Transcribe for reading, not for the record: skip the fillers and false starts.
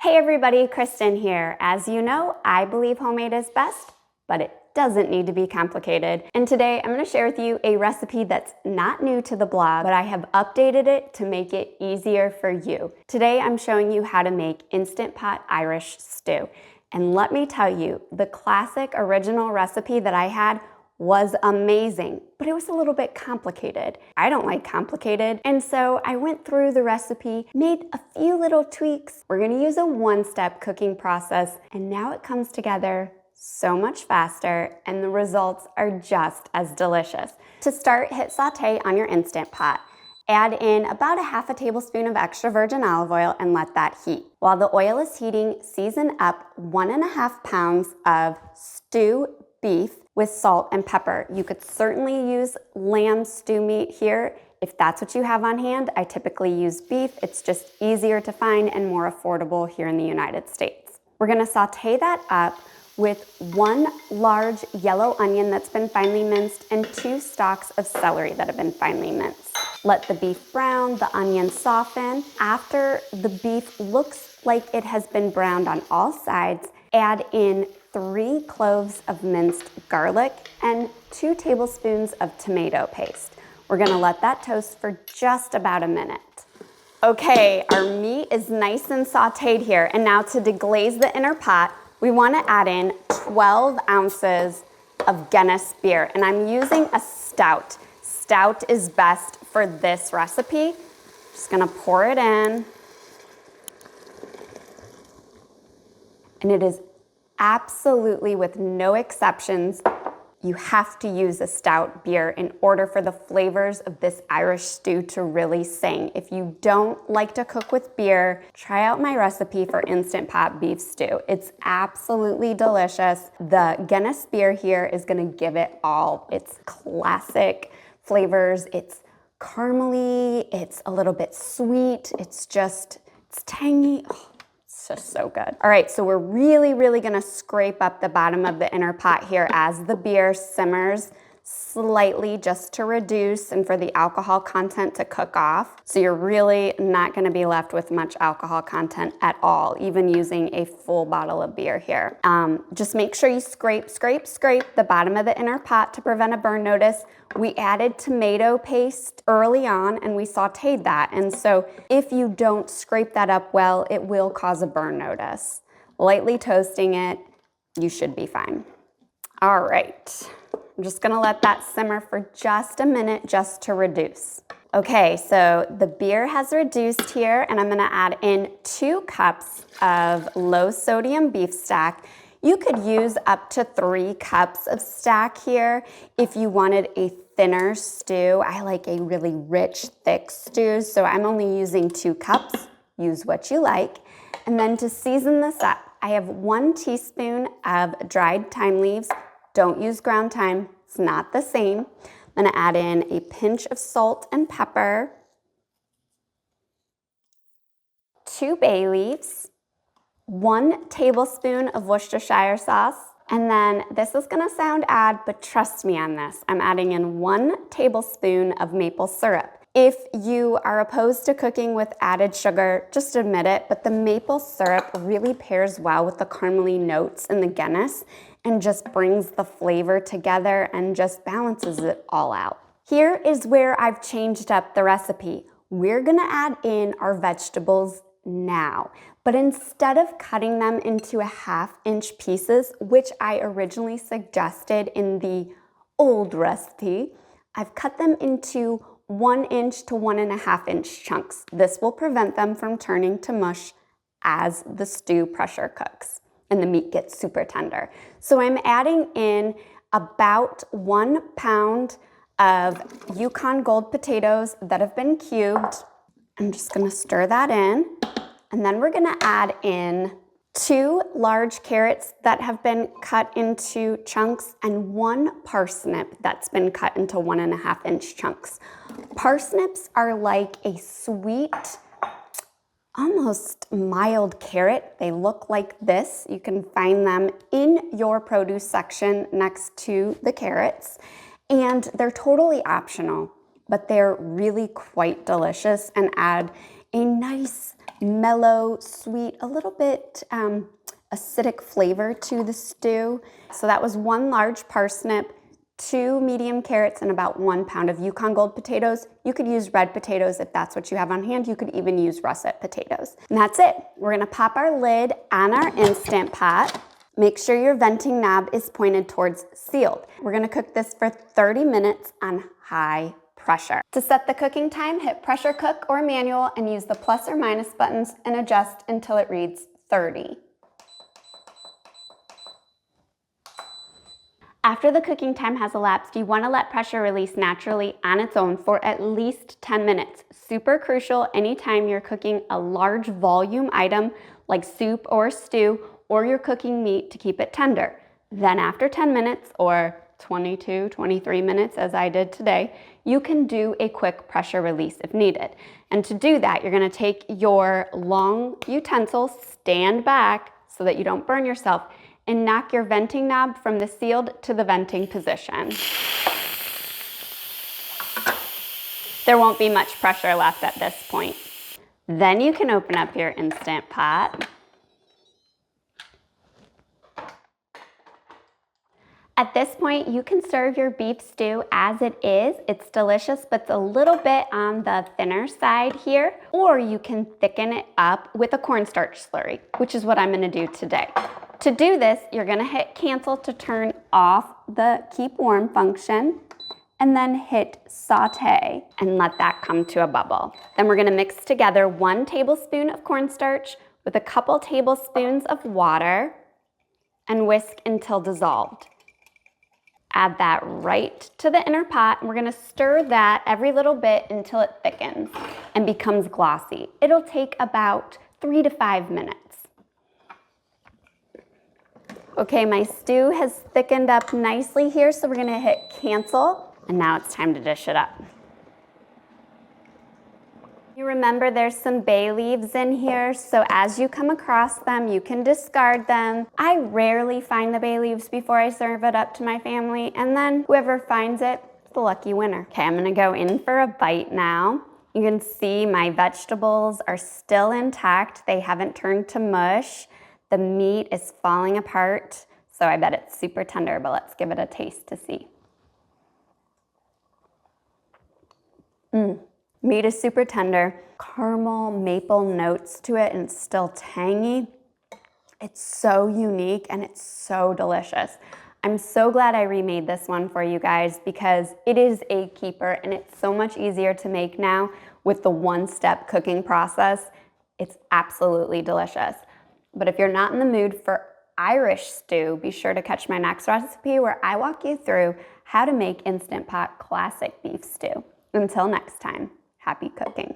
Hey everybody, Kristen here. As you know, I believe homemade is best, but it doesn't need to be complicated. And today I'm going to share with you a recipe that's not new to the blog, but I have updated it to make it easier for you. Today I'm showing you how to make Instant Pot Irish stew. And let me tell you, the classic original recipe that I had was amazing, but it was a little bit complicated. I don't like complicated, and so I went through the recipe, made a few little tweaks. We're gonna use a one-step cooking process, and now it comes together so much faster, and the results are just as delicious. To start, hit saute on your Instant Pot. Add in about a half a tablespoon of extra virgin olive oil and let that heat. While the oil is heating, season up 1.5 pounds of stew beef with salt and pepper. You could certainly use lamb stew meat here if that's what you have on hand. I typically use beef. It's just easier to find and more affordable here in the United States. We're gonna saute that up with 1 large yellow onion that's been finely minced and 2 stalks of celery that have been finely minced. Let the beef brown, the onion soften. After the beef looks like it has been browned on all sides, add in 3 cloves of minced garlic and 2 tablespoons of tomato paste. We're gonna let that toast for just about a minute. Okay, our meat is nice and sauteed here, and now to deglaze the inner pot, we wanna add in 12 ounces of Guinness beer, and I'm using a stout. Stout is best for this recipe. Just gonna pour it in. And it is absolutely, with no exceptions, you have to use a stout beer in order for the flavors of this Irish stew to really sing. If you don't like to cook with beer, try out my recipe for Instant Pot beef stew. It's absolutely delicious. The Guinness beer here is gonna give it all. It's classic flavors. It's caramely, it's a little bit sweet, it's tangy. Oh, it's just so good. All right, so we're really gonna scrape up the bottom of the inner pot here as the beer simmers slightly, just to reduce and for the alcohol content to cook off. So you're really not gonna be left with much alcohol content at all, even using a full bottle of beer here. Just make sure you scrape the bottom of the inner pot to prevent a burn notice. We added tomato paste early on and we sauteed that. And so if you don't scrape that up well, it will cause a burn notice. Lightly toasting it, you should be fine. All right. I'm just gonna let that simmer for just a minute just to reduce. Okay, so the beer has reduced here and I'm gonna add in 2 cups of low sodium beef stock. You could use up to 3 cups of stock here if you wanted a thinner stew. I like a really rich, thick stew, so I'm only using 2 cups. Use what you like. And then to season this up, I have 1 teaspoon of dried thyme leaves. Don't use ground thyme, it's not the same. I'm gonna add in a pinch of salt and pepper, 2 bay leaves, 1 tablespoon of Worcestershire sauce, and then this is gonna sound odd, but trust me on this. I'm adding in 1 tablespoon of maple syrup. If you are opposed to cooking with added sugar, just admit it, but the maple syrup really pairs well with the caramely notes in the Guinness and just brings the flavor together and just balances it all out. Here is where I've changed up the recipe. We're gonna add in our vegetables now, but instead of cutting them into 1/2-inch pieces, which I originally suggested in the old recipe, I've cut them into 1-inch to 1.5-inch chunks. This will prevent them from turning to mush as the stew pressure cooks and the meat gets super tender. So I'm adding in about 1 pound of Yukon Gold potatoes that have been cubed. I'm just gonna stir that in. And then we're gonna add in 2 large carrots that have been cut into chunks and 1 parsnip that's been cut into 1.5-inch chunks. Parsnips are like a sweet, almost mild carrot. They look like this. You can find them in your produce section next to the carrots. And they're totally optional, but they're really quite delicious and add a nice mellow, sweet, a little bit acidic flavor to the stew. So that was 1 large parsnip, 2 medium carrots, and about 1 pound of Yukon Gold potatoes. You could use red potatoes if that's what you have on hand. You could even use russet potatoes. And that's it. We're gonna pop our lid on our Instant Pot. Make sure your venting knob is pointed towards sealed. We're gonna cook this for 30 minutes on high pressure. To set the cooking time, hit pressure cook or manual and use the plus or minus buttons and adjust until it reads 30. After the cooking time has elapsed, you want to let pressure release naturally on its own for at least 10 minutes. Super crucial anytime you're cooking a large volume item like soup or stew, or you're cooking meat to keep it tender. Then after 10 minutes or 22, 23 minutes as I did today, you can do a quick pressure release if needed. And to do that, you're going to take your long utensil, stand back so that you don't burn yourself, and knock your venting knob from the sealed to the venting position. There won't be much pressure left at this point. Then you can open up your Instant Pot. At this point, you can serve your beef stew as it is. It's delicious, but it's a little bit on the thinner side here. Or you can thicken it up with a cornstarch slurry, which is what I'm gonna do today. To do this, you're gonna hit cancel to turn off the keep warm function, and then hit saute and let that come to a bubble. Then we're gonna mix together 1 tablespoon of cornstarch with a couple tablespoons of water and whisk until dissolved. Add that right to the inner pot, and we're gonna stir that every little bit until it thickens and becomes glossy. It'll take about 3 to 5 minutes. Okay, my stew has thickened up nicely here, so we're gonna hit cancel, and now it's time to dish it up. You remember there's some bay leaves in here, so as you come across them, you can discard them. I rarely find the bay leaves before I serve it up to my family, and then whoever finds it, the lucky winner. Okay, I'm gonna go in for a bite now. You can see my vegetables are still intact. They haven't turned to mush. The meat is falling apart, so I bet it's super tender, but let's give it a taste to see. Meat is super tender, caramel, maple notes to it, and it's still tangy. It's so unique and it's so delicious. I'm so glad I remade this one for you guys because it is a keeper and it's so much easier to make now with the 1-step cooking process. It's absolutely delicious. But if you're not in the mood for Irish stew, be sure to catch my next recipe where I walk you through how to make Instant Pot classic beef stew. Until next time, happy cooking.